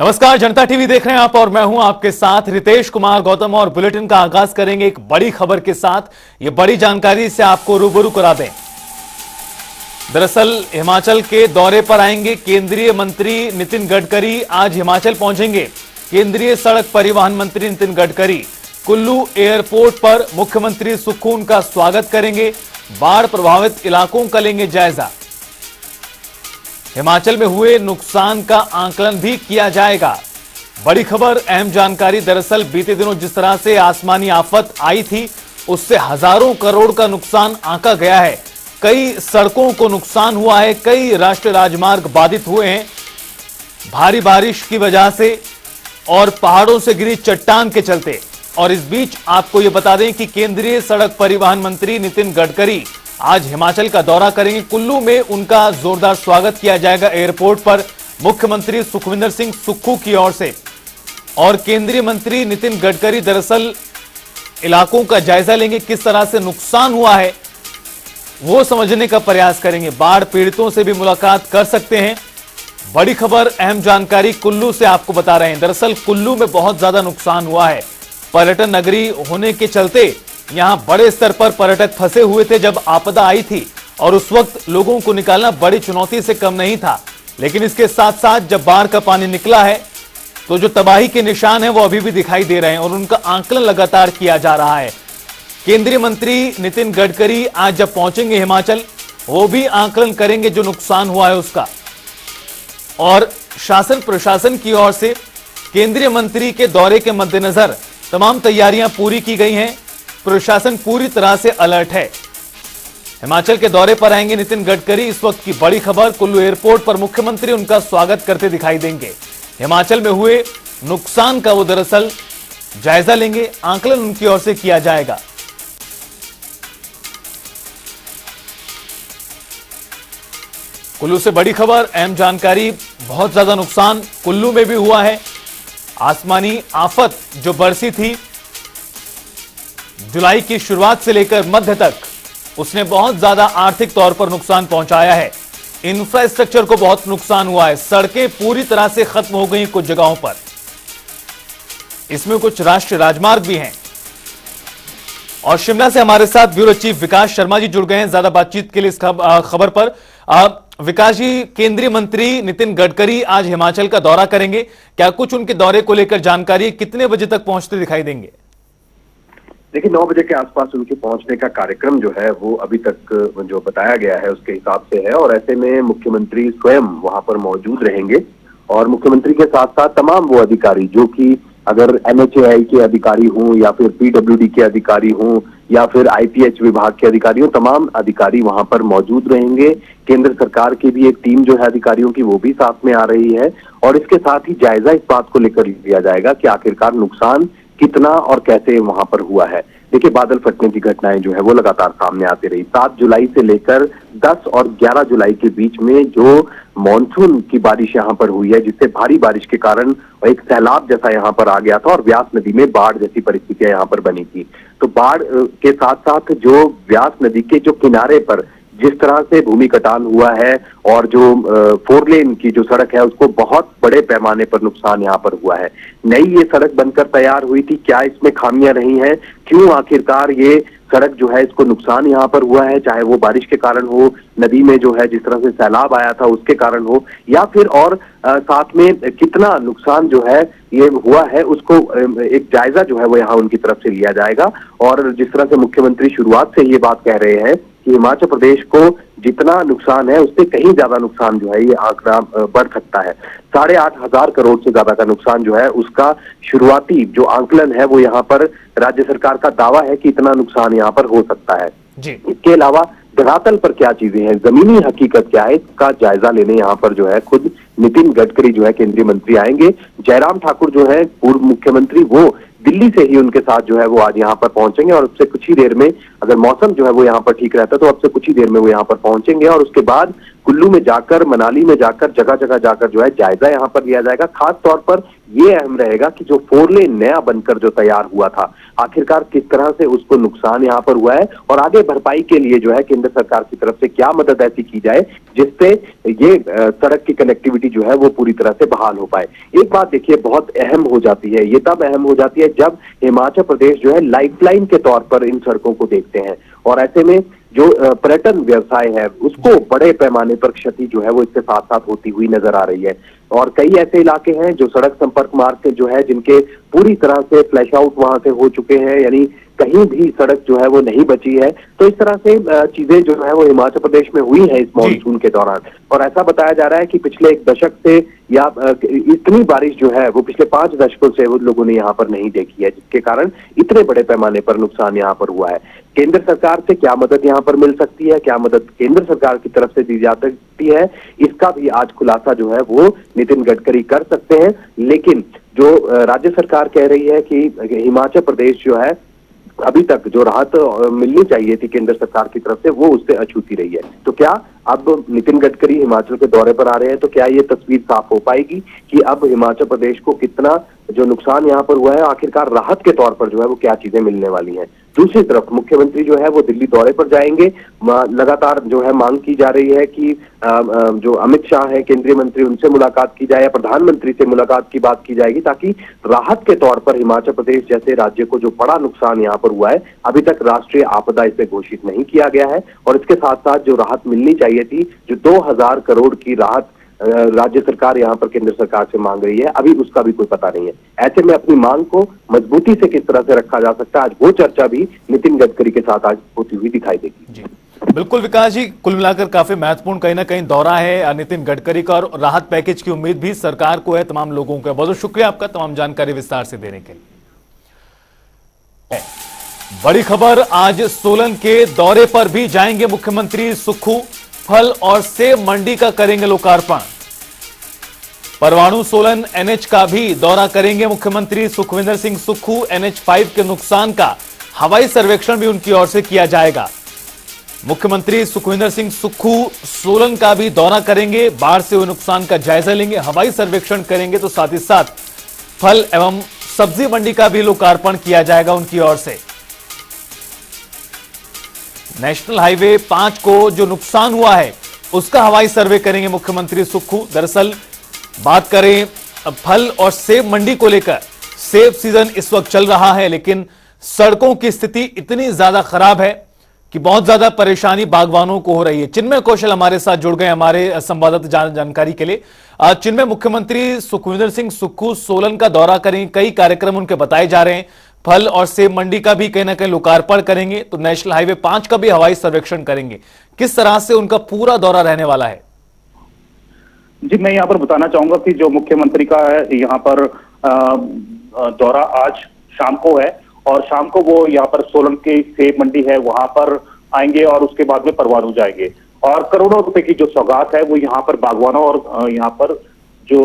नमस्कार, जनता टीवी देख रहे हैं आप और मैं हूं आपके साथ रितेश कुमार गौतम और बुलेटिन का आगाज करेंगे एक बड़ी खबर के साथ। ये बड़ी जानकारी से आपको रूबरू करा दें। दरअसल हिमाचल के दौरे पर आएंगे केंद्रीय मंत्री नितिन गडकरी। आज हिमाचल पहुंचेंगे केंद्रीय सड़क परिवहन मंत्री नितिन गडकरी। कुल्लू एयरपोर्ट पर मुख्यमंत्री सुक्खू उनका स्वागत करेंगे। बाढ़ प्रभावित इलाकों का लेंगे जायजा। हिमाचल में हुए नुकसान का आकलन भी किया जाएगा। बड़ी खबर, अहम जानकारी। दरअसल बीते दिनों जिस तरह से आसमानी आफत आई थी उससे हजारों करोड़ का नुकसान आंका गया है। कई सड़कों को नुकसान हुआ है, कई राष्ट्रीय राजमार्ग बाधित हुए हैं भारी बारिश की वजह से और पहाड़ों से गिरी चट्टान के चलते। और इस बीच आपको यह बता दें कि केंद्रीय सड़क परिवहन मंत्री नितिन गडकरी आज हिमाचल का दौरा करेंगे। कुल्लू में उनका जोरदार स्वागत किया जाएगा एयरपोर्ट पर मुख्यमंत्री सुखविंदर सिंह सुक्खू की ओर से। और केंद्रीय मंत्री नितिन गडकरी दरअसल इलाकों का जायजा लेंगे, किस तरह से नुकसान हुआ है वो समझने का प्रयास करेंगे। बाढ़ पीड़ितों से भी मुलाकात कर सकते हैं। बड़ी खबर, अहम जानकारी कुल्लू से आपको बता रहे हैं। दरअसल कुल्लू में बहुत ज्यादा नुकसान हुआ है। पर्यटन नगरी होने के चलते यहां बड़े स्तर पर पर्यटक फंसे हुए थे जब आपदा आई थी और उस वक्त लोगों को निकालना बड़ी चुनौती से कम नहीं था। लेकिन इसके साथ साथ जब बाढ़ का पानी निकला है तो जो तबाही के निशान हैं वो अभी भी दिखाई दे रहे हैं और उनका आकलन लगातार किया जा रहा है। केंद्रीय मंत्री नितिन गडकरी आज जब पहुंचेंगे हिमाचल, वो भी आकलन करेंगे जो नुकसान हुआ है उसका। और शासन प्रशासन की ओर से केंद्रीय मंत्री के दौरे के मद्देनजर तमाम तैयारियां पूरी की गई हैं। प्रशासन पूरी तरह से अलर्ट है। हिमाचल के दौरे पर आएंगे नितिन गडकरी। इस वक्त की बड़ी खबर, कुल्लू एयरपोर्ट पर मुख्यमंत्री उनका स्वागत करते दिखाई देंगे। हिमाचल में हुए नुकसान का वो दरअसल जायजा लेंगे, आकलन उनकी ओर से किया जाएगा। कुल्लू से बड़ी खबर, अहम जानकारी। बहुत ज्यादा नुकसान कुल्लू में भी हुआ है। आसमानी आफत जो बरसी थी जुलाई की शुरुआत से लेकर मध्य तक, उसने बहुत ज्यादा आर्थिक तौर पर नुकसान पहुंचाया है। इंफ्रास्ट्रक्चर को बहुत नुकसान हुआ है। सड़कें पूरी तरह से खत्म हो गई कुछ जगहों पर। इसमें कुछ राष्ट्रीय राजमार्ग भी हैं। और शिमला से हमारे साथ ब्यूरो चीफ विकास शर्मा जी जुड़ गए हैं ज्यादा बातचीत के लिए इस खबर पर। विकास जी, केंद्रीय मंत्री नितिन गडकरी आज हिमाचल का दौरा करेंगे। क्या कुछ उनके दौरे को लेकर जानकारी, कितने बजे तक पहुंचते दिखाई देंगे? देखिए 9 बजे के आसपास उनके पहुंचने का कार्यक्रम जो है वो अभी तक जो बताया गया है उसके हिसाब से है। और ऐसे में मुख्यमंत्री स्वयं वहां पर मौजूद रहेंगे और मुख्यमंत्री के साथ साथ तमाम वो अधिकारी जो कि अगर NHAI के अधिकारी हों या फिर PWD के अधिकारी हों या फिर IPH विभाग के अधिकारी हों, तमाम अधिकारी वहां पर मौजूद रहेंगे। केंद्र सरकार की भी एक टीम जो है अधिकारियों की वो भी साथ में आ रही है। और इसके साथ ही जायजा इस बात को लेकर लिया जाएगा कि आखिरकार नुकसान कितना और कैसे वहां पर हुआ है। देखिए बादल फटने की घटनाएं जो है वो लगातार सामने आती रही। 7 जुलाई से लेकर 10 और 11 जुलाई के बीच में जो मॉनसून की बारिश यहाँ पर हुई है, जिससे भारी बारिश के कारण एक सैलाब जैसा यहाँ पर आ गया था और व्यास नदी में बाढ़ जैसी परिस्थितियां यहाँ पर बनी थी। तो बाढ़ के साथ साथ जो व्यास नदी के जो किनारे पर जिस तरह से भूमि कटान हुआ है और जो 4 लेन की जो सड़क है उसको बहुत बड़े पैमाने पर नुकसान यहाँ पर हुआ है। नई ये सड़क बनकर तैयार हुई थी, क्या इसमें खामियां रही हैं, क्यों आखिरकार ये सड़क जो है इसको नुकसान यहाँ पर हुआ है, चाहे वो बारिश के कारण हो, नदी में जो है जिस तरह से सैलाब आया था उसके कारण हो, या फिर और साथ में कितना नुकसान जो है ये हुआ है, उसको एक जायजा जो है वो यहाँ उनकी तरफ से लिया जाएगा। और जिस तरह से मुख्यमंत्री शुरुआत से ये बात कह रहे हैं कि हिमाचल प्रदेश को जितना नुकसान है उससे कहीं ज्यादा नुकसान जो है ये आंकड़ा बढ़ सकता है। 8,500 करोड़ से ज्यादा का नुकसान जो है उसका शुरुआती जो आंकलन है वो यहाँ पर राज्य सरकार का दावा है कि इतना नुकसान यहाँ पर हो सकता है जी। इसके अलावा धरातल पर क्या चीजें हैं, जमीनी हकीकत क्या है, इसका जायजा लेने यहाँ पर जो है खुद नितिन गडकरी जो है केंद्रीय मंत्री आएंगे। जयराम ठाकुर जो है पूर्व मुख्यमंत्री, वो दिल्ली से ही उनके साथ जो है वो आज यहाँ पर पहुंचेंगे और उससे कुछ ही देर में, अगर मौसम जो है वो यहाँ पर ठीक रहता है तो अब से कुछ ही देर में वो यहाँ पर पहुंचेंगे। और उसके बाद कुल्लू में जाकर, मनाली में जाकर, जगह जगह जाकर जो है जायजा यहाँ पर लिया जाएगा। खास तौर पर ये अहम रहेगा कि जो 4 लेन नया बनकर जो तैयार हुआ था, आखिरकार किस तरह से उसको नुकसान यहाँ पर हुआ है और आगे भरपाई के लिए जो है केंद्र सरकार की तरफ से क्या मदद ऐसी की जाए जिससे ये सड़क की कनेक्टिविटी जो है वो पूरी तरह से बहाल हो पाए। एक बात देखिए बहुत अहम हो जाती है, ये तब अहम हो जाती है जब हिमाचल प्रदेश जो है लाइफलाइन के तौर पर इन सड़कों को देखते हैं और ऐसे में जो पर्यटन व्यवसाय है उसको बड़े पैमाने पर क्षति जो है वो इसके साथ साथ होती हुई नजर आ रही है। और कई ऐसे इलाके हैं जो सड़क संपर्क मार्ग जो है जिनके पूरी तरह से फ्लैश आउट वहां से हो चुके हैं, यानी कहीं भी सड़क जो है वो नहीं बची है। तो इस तरह से चीजें जो है वो हिमाचल प्रदेश में हुई है इस मॉनसून के दौरान और ऐसा बताया जा रहा है कि पिछले 1 दशक से या इतनी बारिश जो है वो पिछले 5 दशकों से वो लोगों ने यहाँ पर नहीं देखी है, जिसके कारण इतने बड़े पैमाने पर नुकसान यहाँ पर हुआ है। केंद्र सरकार से क्या मदद यहाँ पर मिल सकती है, क्या मदद केंद्र सरकार की तरफ से दी जा सकती है, इसका भी आज खुलासा जो है वो नितिन गडकरी कर सकते हैं। लेकिन जो राज्य सरकार कह रही है कि हिमाचल प्रदेश जो है अभी तक जो राहत मिलनी चाहिए थी केंद्र सरकार की तरफ से वो उससे अछूती रही है। तो क्या अब नितिन गडकरी हिमाचल के दौरे पर आ रहे हैं तो क्या ये तस्वीर साफ हो पाएगी कि अब हिमाचल प्रदेश को कितना जो नुकसान यहाँ पर हुआ है आखिरकार राहत के तौर पर जो है वो क्या चीजें मिलने वाली हैं। दूसरी तरफ मुख्यमंत्री जो है वो दिल्ली दौरे पर जाएंगे। लगातार जो है मांग की जा रही है कि जो अमित शाह है केंद्रीय मंत्री उनसे मुलाकात की जाए या प्रधानमंत्री से मुलाकात की बात की जाएगी ताकि राहत के तौर पर हिमाचल प्रदेश जैसे राज्य को जो बड़ा नुकसान यहाँ पर हुआ है अभी तक राष्ट्रीय आपदा इसे घोषित नहीं किया गया है और इसके साथ साथ जो राहत मिलनी चाहिए थी, जो 2000 करोड़ की राहत राज्य सरकार यहाँ पर केंद्र सरकार से मांग रही है, अभी उसका भी कोई पता नहीं है। ऐसे में अपनी मांग को मजबूती से किस तरह से रखा जा सकता है, आज वो चर्चा भी नितिन गडकरी के साथ आज होती हुई दिखाई देगी। जी बिल्कुल विकास जी, कुल मिलाकर काफी महत्वपूर्ण कहीं ना कहीं दौरा है नितिन गडकरी का और राहत पैकेज की उम्मीद भी सरकार को है, तमाम लोगों का। बहुत शुक्रिया आपका तमाम जानकारी विस्तार से देने के लिए। बड़ी खबर, आज सोलन के दौरे पर भी जाएंगे मुख्यमंत्री सुक्खू, फल और सेब मंडी का करेंगे लोकार्पण। परवाणु सोलन एनएच का भी दौरा करेंगे मुख्यमंत्री सुखविंदर सिंह सुक्खू। NH5 के नुकसान का हवाई सर्वेक्षण भी उनकी ओर से किया जाएगा। मुख्यमंत्री सुखविंदर सिंह सुक्खू सोलन का भी दौरा करेंगे, बाढ़ से हुए नुकसान का जायजा लेंगे, हवाई सर्वेक्षण करेंगे, तो साथ ही साथ फल एवं सब्जी मंडी का भी लोकार्पण किया जाएगा उनकी ओर से। नेशनल हाईवे 5 को जो नुकसान हुआ है उसका हवाई सर्वे करेंगे मुख्यमंत्री सुक्खू। दरअसल बात करें फल और सेब मंडी को लेकर, सेब सीजन इस वक्त चल रहा है लेकिन सड़कों की स्थिति इतनी ज्यादा खराब है कि बहुत ज्यादा परेशानी बागवानों को हो रही है। चिन्मय कौशल हमारे साथ जुड़ गए हमारे संवाददाता जानकारी के लिए। चिन्मय, मुख्यमंत्री सुखविंदर सिंह सुक्खू सोलन का दौरा करेंगे, कई कार्यक्रम उनके बताए जा रहे हैं, फल और सेब मंडी का भी कहीं ना कहीं लोकार्पण करेंगे, तो नेशनल हाईवे 5 का भी हवाई सर्वेक्षण करेंगे। किस तरह से उनका पूरा दौरा रहने वाला है? जी, मैं यहाँ पर बताना चाहूंगा कि जो मुख्यमंत्री का है यहाँ पर दौरा आज शाम को है और शाम को वो यहाँ पर सोलन की सेब मंडी है वहां पर आएंगे और उसके बाद में परवाणु जाएंगे और करोड़ों रुपए की जो सौगात है वो यहाँ पर बागवानों और यहाँ पर जो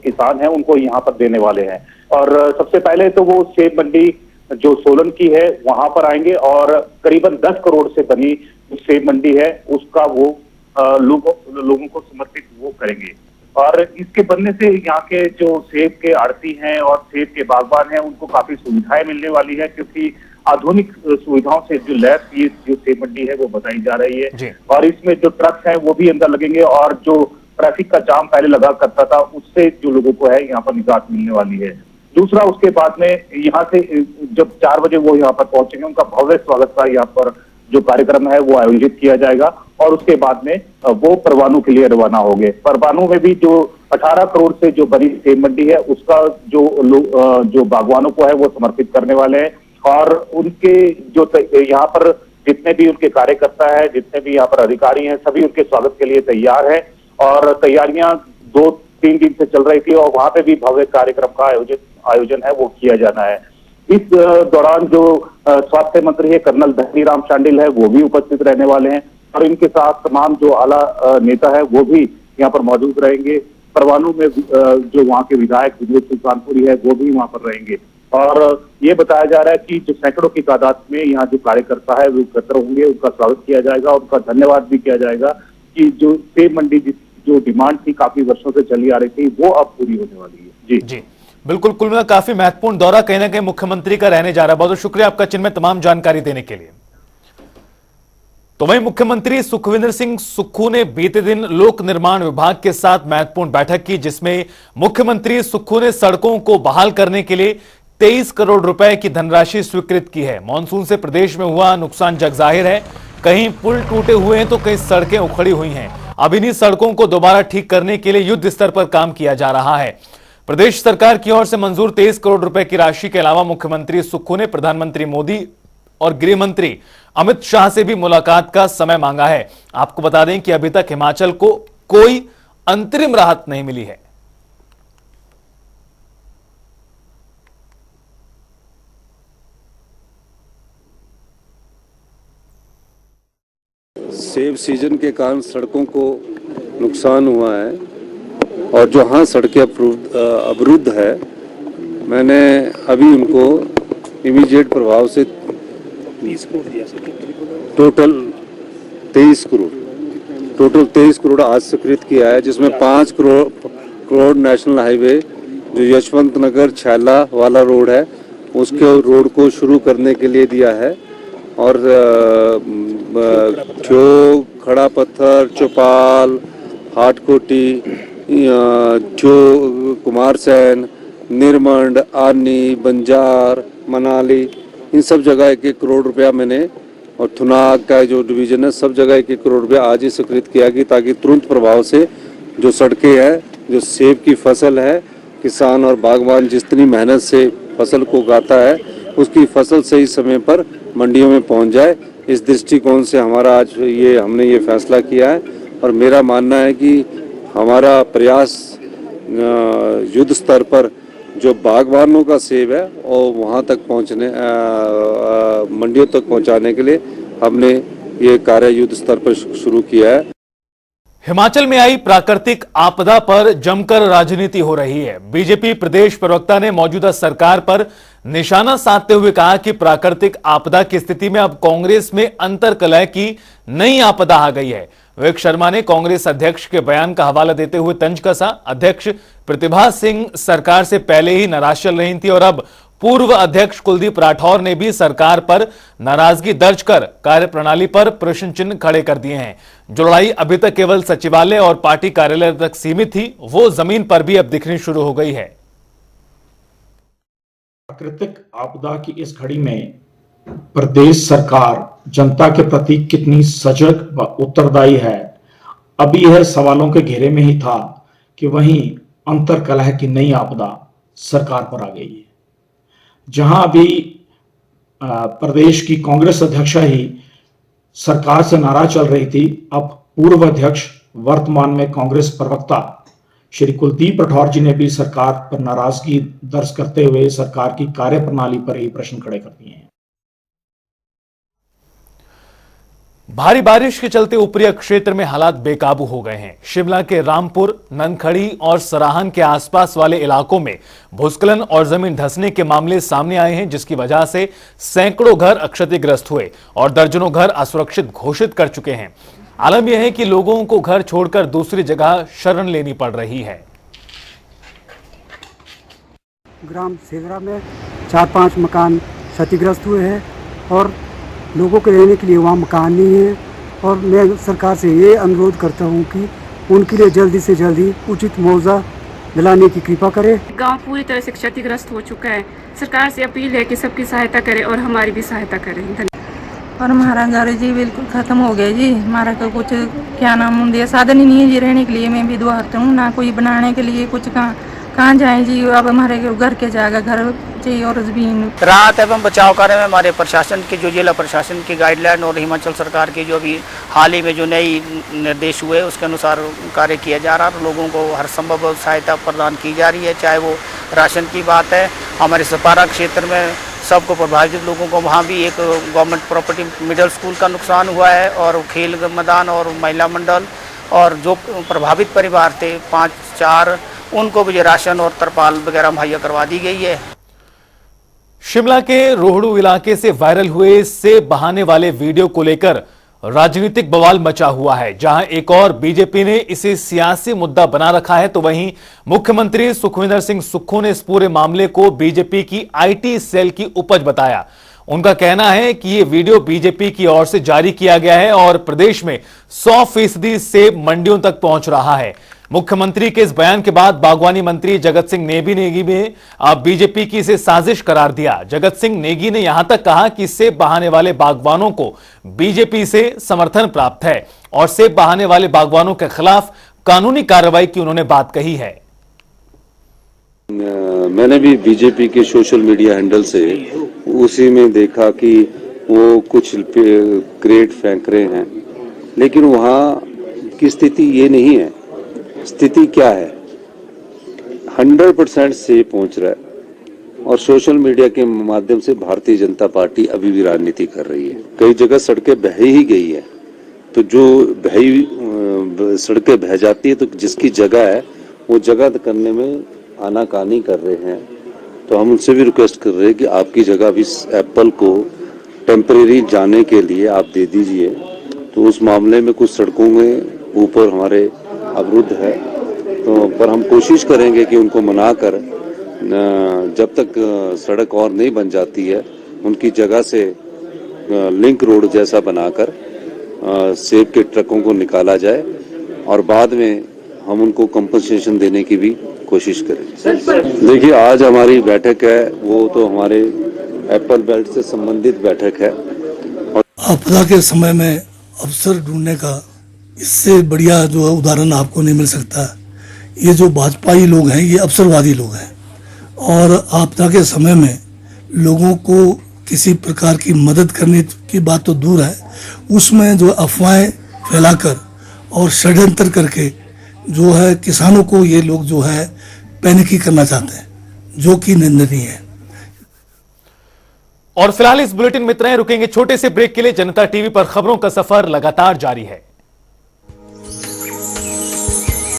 किसान है उनको यहाँ पर देने वाले हैं। और सबसे पहले तो वो सेब मंडी जो सोलन की है वहां पर आएंगे और करीबन 10 करोड़ से बनी सेब मंडी है उसका वो लोगों को समर्पित वो करेंगे। और इसके बनने से यहाँ के जो सेब के आड़ती हैं और सेब के बागवान हैं उनको काफी सुविधाएं मिलने वाली है, क्योंकि आधुनिक सुविधाओं से जो लैस ये जो सेब मंडी है वो बताई जा रही है। और इसमें जो ट्रक है वो भी अंदर लगेंगे और जो ट्रैफिक का जाम पहले लगा करता था उससे जो लोगों को है यहाँ पर निजात मिलने वाली है। दूसरा, उसके बाद में यहाँ से जब 4 बजे वो यहाँ पर पहुंचेंगे उनका भव्य स्वागत का यहाँ पर जो कार्यक्रम है वो आयोजित किया जाएगा और उसके बाद में वो परवाणु के लिए रवाना होंगे। परवाणु में भी जो 18 करोड़ से जो बनी सेब मंडी है उसका जो बागवानों को है वो समर्पित करने वाले हैं और उनके जो यहाँ पर जितने भी उनके कार्यकर्ता है, जितने भी यहाँ पर अधिकारी हैं, सभी उनके स्वागत के लिए तैयार है और तैयारियां 2-3 दिन से चल रही थी और वहां पे भी भव्य कार्यक्रम का आयोजन है वो किया जाना है। इस दौरान जो स्वास्थ्य मंत्री है कर्नल धनीराम शांडिल है वो भी उपस्थित रहने वाले हैं और इनके साथ तमाम जो आला नेता है वो भी यहाँ पर मौजूद रहेंगे। परवाणु में जो वहाँ के विधायक विनोद सुल्तानपुरी है वो भी वहाँ पर रहेंगे और ये बताया जा रहा है कि जो सैकड़ों की तादाद में यहाँ जो कार्यकर्ता है वो एकत्र होंगे, उनका स्वागत किया जाएगा, उनका धन्यवाद भी किया जाएगा कि जो सेब मंडी जो डिमांड थी काफी वर्षों से चली आ रही थी वो अब पूरी होने वाली है। जी बिल्कुल, कुल मिला काफी महत्वपूर्ण दौरा कहीं ना कहीं मुख्यमंत्री का रहने जा रहा है। बहुत बहुत शुक्रिया आपका चिन्मय तमाम जानकारी देने के लिए। तो वहीं मुख्यमंत्री सुखविंदर सिंह सुक्खू ने बीते दिन लोक निर्माण विभाग के साथ महत्वपूर्ण बैठक की, जिसमें मुख्यमंत्री सुक्खू ने सड़कों को बहाल करने के लिए 23 करोड़ रुपए की धनराशि स्वीकृत की है। मानसून से प्रदेश में हुआ नुकसान जगजाहिर है, कहीं पुल टूटे हुए हैं तो कहीं सड़कें उखड़ी हुई हैं। अब इन्हीं सड़कों को दोबारा ठीक करने के लिए युद्ध स्तर पर काम किया जा रहा है। प्रदेश सरकार की ओर से मंजूर 23 करोड़ रुपए की राशि के अलावा मुख्यमंत्री सुक्खू ने प्रधानमंत्री मोदी और गृह मंत्री अमित शाह से भी मुलाकात का समय मांगा है। आपको बता दें कि अभी तक हिमाचल को कोई अंतरिम राहत नहीं मिली है। सेब सीजन के कारण सड़कों को नुकसान हुआ है और जहाँ सड़कें अवरुद्ध है, मैंने अभी उनको इमीडिएट प्रभाव से 20 करोड़ दिया, टोटल 23 करोड़ आज स्वीकृत किया है, जिसमें 5 करोड़ नेशनल हाईवे जो यशवंत नगर छैला वाला रोड है उसके रोड को शुरू करने के लिए दिया है, और जो खड़ा पत्थर, चौपाल, हाटकोटी, जो कुमारसैन, निरमंड, आनी, बंजार, मनाली, इन सब जगह 1-1 करोड़ रुपया मैंने, और थुनाग का जो डिवीजन है सब जगह 1-1 करोड़ रुपया आज ही स्वीकृत किया कि ताकि तुरंत प्रभाव से जो सड़कें हैं, जो सेब की फसल है, किसान और बागवान जितनी मेहनत से फसल को उगाता है उसकी फसल सही समय पर मंडियों में पहुंच जाए। इस दृष्टिकोण से हमारा आज हमने ये फैसला किया है, और मेरा मानना है कि हमारा प्रयास युद्ध स्तर पर जो बागवानों का सेब है और वहां तक पहुंचने मंडियों तक पहुंचाने के लिए हमने ये कार्य युद्ध स्तर पर शुरू किया है। हिमाचल में आई प्राकृतिक आपदा पर जमकर राजनीति हो रही है। बीजेपी प्रदेश प्रवक्ता ने मौजूदा सरकार पर निशाना साधते हुए कहा कि प्राकृतिक आपदा की स्थिति में अब कांग्रेस में अंतर्कलह की नई आपदा आ गई है। विवेक शर्मा ने कांग्रेस अध्यक्ष के बयान का हवाला देते हुए तंज कसा। अध्यक्ष प्रतिभा सिंह सरकार से पहले ही नाराज चल रही थी और अब पूर्व अध्यक्ष कुलदीप राठौर ने भी सरकार पर नाराजगी दर्ज कर कार्यप्रणाली पर प्रश्न चिन्ह खड़े कर दिए हैं। जो लड़ाई अभी तक केवल सचिवालय और पार्टी कार्यालय तक सीमित थी, वो जमीन पर भी अब दिखनी शुरू हो गई है। प्राकृतिक आपदा की इस घड़ी में प्रदेश सरकार जनता के प्रति कितनी सजग व उत्तरदायी है, अभी यह सवालों के घेरे में ही था कि वहीं अंतर्कलह की नई आपदा सरकार पर आ गई है। जहां अभी प्रदेश की कांग्रेस अध्यक्ष ही सरकार से नाराज चल रही थी, अब पूर्व अध्यक्ष वर्तमान में कांग्रेस प्रवक्ता श्री कुलदीप राठौर जी ने भी सरकार पर नाराजगी दर्ज करते हुए सरकार की कार्यप्रणाली पर ही प्रश्न खड़े कर दिए हैं। भारी बारिश के चलते ऊपरी क्षेत्र में हालात बेकाबू हो गए हैं। शिमला के रामपुर, ननखड़ी और सराहन के आसपास वाले इलाकों में भूस्खलन और जमीन धंसने के मामले सामने आए हैं, जिसकी वजह से सैकड़ों घर क्षतिग्रस्त हुए और दर्जनों घर असुरक्षित घोषित कर चुके हैं। आलम यह है कि लोगों को घर छोड़कर दूसरी जगह शरण लेनी पड़ रही है। ग्राम सेगरा में 4-5 मकान क्षतिग्रस्त हुए हैं और लोगों के रहने के लिए वहाँ मकान नहीं है, और मैं सरकार से ये अनुरोध करता हूँ कि उनके लिए जल्दी से जल्दी उचित मुआवजा दिलाने की कृपा करे। गांव पूरी तरह से क्षतिग्रस्त हो चुका है। सरकार से अपील है कि सबकी सहायता करे और हमारी भी सहायता करें। और हमारा घर जी बिल्कुल ख़त्म हो गया जी। हमारा को कुछ क्या नाम होंगे साधन ही नहीं है जी रहने के लिए। मैं विधवा हूँ, ना कोई बनाने के लिए कुछ कहाँ जाए जी। अब हमारे घर के जाएगा घर चाहिए और जमीन। राहत एवं बचाव कार्य में हमारे प्रशासन के जो जिला प्रशासन की गाइडलाइन और हिमाचल सरकार की जो अभी हाल ही में जो नई निर्देश हुए उसके अनुसार कार्य किया जा रहा है। लोगों को हर संभव सहायता प्रदान की जा रही है, चाहे वो राशन की बात है। हमारे सपारा क्षेत्र में सबको प्रभावित लोगों को वहाँ भी एक गवर्नमेंट प्रॉपर्टी मिडिल स्कूल का नुकसान हुआ है, और खेल मैदान और महिला मंडल, और जो प्रभावित परिवार थे 5-4 उनको भी राशन और तरपाल वगैरह मुहैया करवा दी गई है। शिमला के रोहड़ू इलाके से वायरल हुए सेब बहाने वाले वीडियो को लेकर राजनीतिक बवाल मचा हुआ है। जहां एक और बीजेपी ने इसे सियासी मुद्दा बना रखा है, तो वहीं मुख्यमंत्री सुखविंदर सिंह सुक्खू ने इस पूरे मामले को बीजेपी की आईटी सेल की उपज बताया। उनका कहना है कि यह वीडियो बीजेपी की ओर से जारी किया गया है और प्रदेश में 100% सेब मंडियों तक पहुंच रहा है। मुख्यमंत्री के इस बयान के बाद बागवानी मंत्री जगत सिंह नेगी ने बीजेपी की इसे साजिश करार दिया। जगत सिंह नेगी ने यहां तक कहा कि सेब बहाने वाले बागवानों को बीजेपी से समर्थन प्राप्त है और सेब बहाने वाले बागवानों के खिलाफ कानूनी कार्रवाई की उन्होंने बात कही है। मैंने भी बीजेपी के सोशल मीडिया हैंडल से उसी में देखा कि वो कुछ क्रेट फेंक रहे हैं, लेकिन वहां की स्थिति ये नहीं है। स्थिति क्या है, 100% से पहुंच रहा है और सोशल मीडिया के माध्यम से भारतीय जनता पार्टी अभी भी राजनीति कर रही है। कई जगह सड़कें बह ही गई है, तो जो सड़कें बह जाती है तो जिसकी जगह है वो जगह करने में आनाकानी कर रहे हैं। तो हम उनसे भी रिक्वेस्ट कर रहे हैं कि आपकी जगह भी एप्पल को टेम्परेरी जाने के लिए आप दे दीजिए। तो उस मामले में कुछ सड़कों में ऊपर हमारे अवरुद्ध है, तो पर हम कोशिश करेंगे कि उनको मनाकर जब तक सड़क और नहीं बन जाती है उनकी जगह से लिंक रोड जैसा बनाकर सेब के ट्रकों को निकाला जाए और बाद में हम उनको कंपनसेशन देने की भी कोशिश करें। देखिए, आज हमारी बैठक है वो तो हमारे एप्पल बेल्ट से संबंधित बैठक है। और आपदा के समय में अवसर ढूंढने का इससे बढ़िया जो उदाहरण आपको नहीं मिल सकता। ये जो भाजपाई लोग हैं ये अवसरवादी लोग हैं और आपदा के समय में लोगों को किसी प्रकार की मदद करने की बात तो दूर है, उसमें जो अफवाहें फैलाकर और षड्यंत्र करके जो है किसानों को ये लोग जो है पैनिकी करना चाहते हैं, जो कि निंदनीय है। और फिलहाल इस बुलेटिन में इतना ही। रुकेंगे छोटे से ब्रेक के लिए। जनता टीवी पर खबरों का सफर लगातार जारी है।